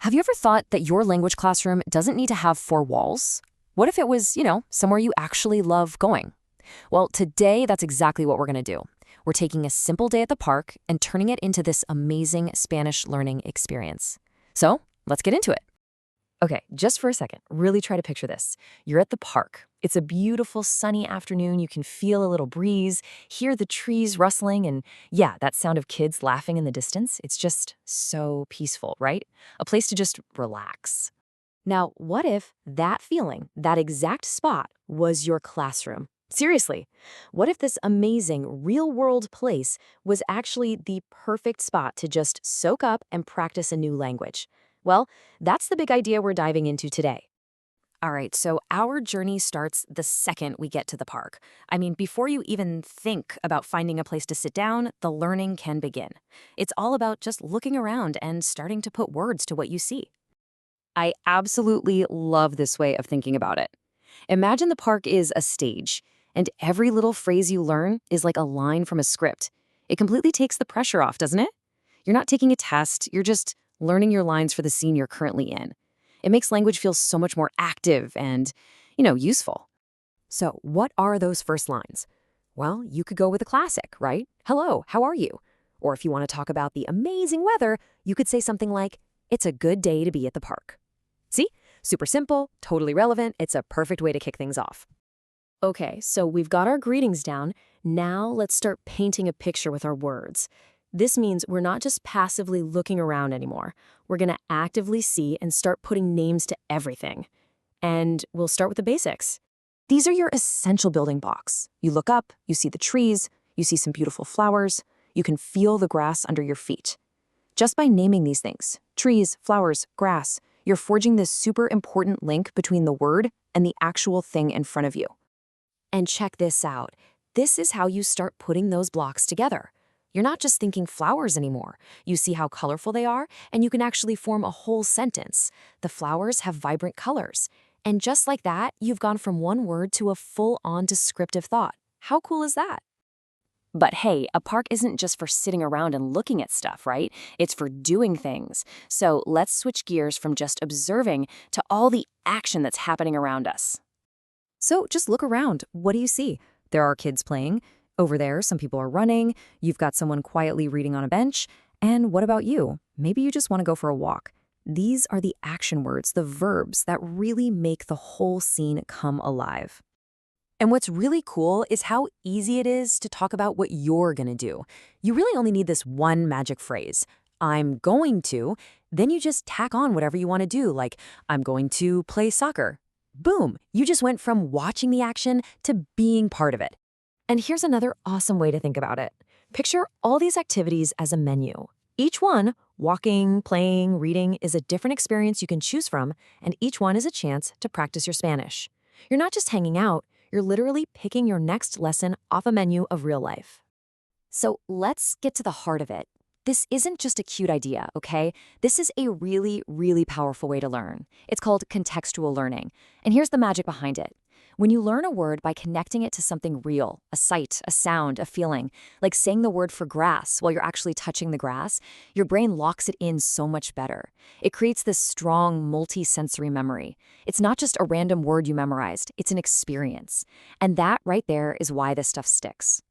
Have you ever thought that your language classroom doesn't need to have four walls? What if it was, somewhere you actually love going? Well, today that's exactly what we're going to do. We're taking a simple day at the park and turning it into this amazing Spanish learning experience. So let's get into it. Okay, just for a second, really try to picture this. You're at the park. It's a beautiful sunny afternoon. You can feel a little breeze, hear the trees rustling, and yeah, that sound of kids laughing in the distance. It's just so peaceful, right? A place to just relax. Now, what if that feeling, that exact spot, was your classroom? Seriously, what if this amazing real-world place was actually the perfect spot to just soak up and practice a new language? Well, that's the big idea we're diving into today. All right, so our journey starts the second we get to the park. I mean, before you even think about finding a place to sit down, the learning can begin. It's all about just looking around and starting to put words to what you see. I absolutely love this way of thinking about it. Imagine the park is a stage, and every little phrase you learn is like a line from a script. It completely takes the pressure off, doesn't it? You're not taking a test, you're just learning your lines for the scene you're currently in. It makes language feel so much more active and, useful. So what are those first lines? Well, you could go with a classic, right? Hello, how are you? Or if you want to talk about the amazing weather, you could say something like, it's a good day to be at the park. See? Super simple, totally relevant. It's a perfect way to kick things off. Okay, so we've got our greetings down. Now let's start painting a picture with our words. This means we're not just passively looking around anymore. We're going to actively see and start putting names to everything. And we'll start with the basics. These are your essential building blocks. You look up, you see the trees, you see some beautiful flowers, you can feel the grass under your feet. Just by naming these things, trees, flowers, grass, you're forging this super important link between the word and the actual thing in front of you. And check this out. This is how you start putting those blocks together. You're not just thinking flowers anymore. You see how colorful they are, and you can actually form a whole sentence. The flowers have vibrant colors. And just like that, you've gone from one word to a full-on descriptive thought. How cool is that? But hey, a park isn't just for sitting around and looking at stuff, right? It's for doing things. So let's switch gears from just observing to all the action that's happening around us. So just look around. What do you see? There are kids playing. Over there, some people are running. You've got someone quietly reading on a bench. And what about you? Maybe you just want to go for a walk. These are the action words, the verbs that really make the whole scene come alive. And what's really cool is how easy it is to talk about what you're going to do. You really only need this one magic phrase, I'm going to, then you just tack on whatever you want to do, like, I'm going to play soccer. Boom, you just went from watching the action to being part of it. And here's another awesome way to think about it. Picture all these activities as a menu. Each one, walking, playing, reading, is a different experience you can choose from, and each one is a chance to practice your Spanish. You're not just hanging out, you're literally picking your next lesson off a menu of real life. So let's get to the heart of it. This isn't just a cute idea, okay? This is a really, really powerful way to learn. It's called contextual learning. And here's the magic behind it. When you learn a word by connecting it to something real, a sight, a sound, a feeling, like saying the word for grass while you're actually touching the grass, your brain locks it in so much better. It creates this strong multi-sensory memory. It's not just a random word you memorized, it's an experience. And that right there is why this stuff sticks.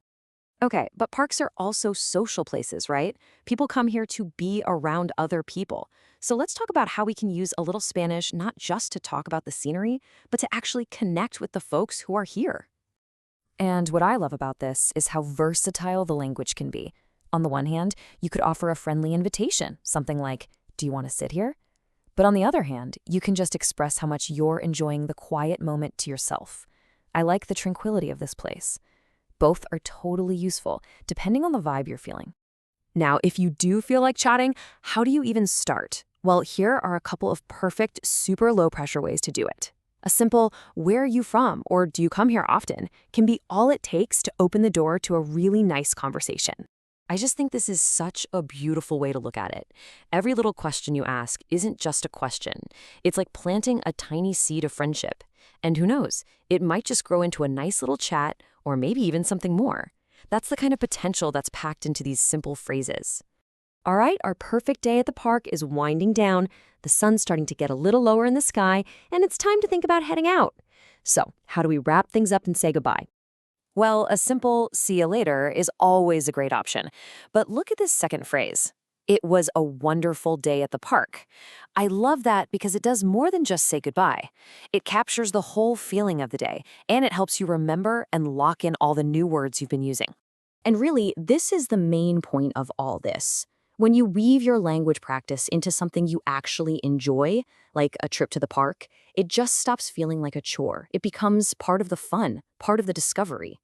Okay, but parks are also social places, right? People come here to be around other people. So let's talk about how we can use a little Spanish not just to talk about the scenery, but to actually connect with the folks who are here. And what I love about this is how versatile the language can be. On the one hand, you could offer a friendly invitation, something like, do you want to sit here? But on the other hand, you can just express how much you're enjoying the quiet moment to yourself. I like the tranquility of this place. Both are totally useful, depending on the vibe you're feeling. Now, if you do feel like chatting, how do you even start? Well, here are a couple of perfect, super low-pressure ways to do it. A simple, where are you from, or do you come here often, can be all it takes to open the door to a really nice conversation. I just think this is such a beautiful way to look at it. Every little question you ask isn't just a question. It's like planting a tiny seed of friendship. And who knows, it might just grow into a nice little chat or maybe even something more. That's the kind of potential that's packed into these simple phrases. All right, our perfect day at the park is winding down, the sun's starting to get a little lower in the sky, and it's time to think about heading out. So, how do we wrap things up and say goodbye? Well, a simple see you later is always a great option. But look at this second phrase. It was a wonderful day at the park. I love that because it does more than just say goodbye. It captures the whole feeling of the day, and it helps you remember and lock in all the new words you've been using. And really, this is the main point of all this. When you weave your language practice into something you actually enjoy, like a trip to the park, it just stops feeling like a chore. It becomes part of the fun, part of the discovery.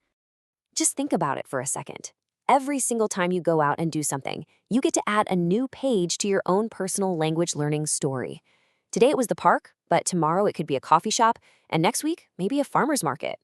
Just think about it for a second. Every single time you go out and do something, you get to add a new page to your own personal language learning story. Today it was the park, but tomorrow it could be a coffee shop, and next week, maybe a farmer's market.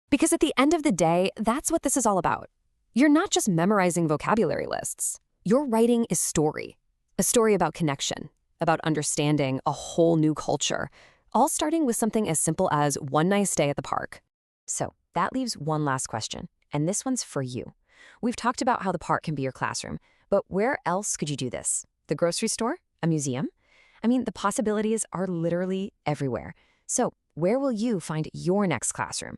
Because at the end of the day, that's what this is all about. You're not just memorizing vocabulary lists. Your writing is story. A story about connection, about understanding a whole new culture, all starting with something as simple as one nice day at the park. So that leaves one last question, and this one's for you. We've talked about how the park can be your classroom, but where else could you do this? The grocery store? A museum? I mean, the possibilities are literally everywhere. So where will you find your next classroom?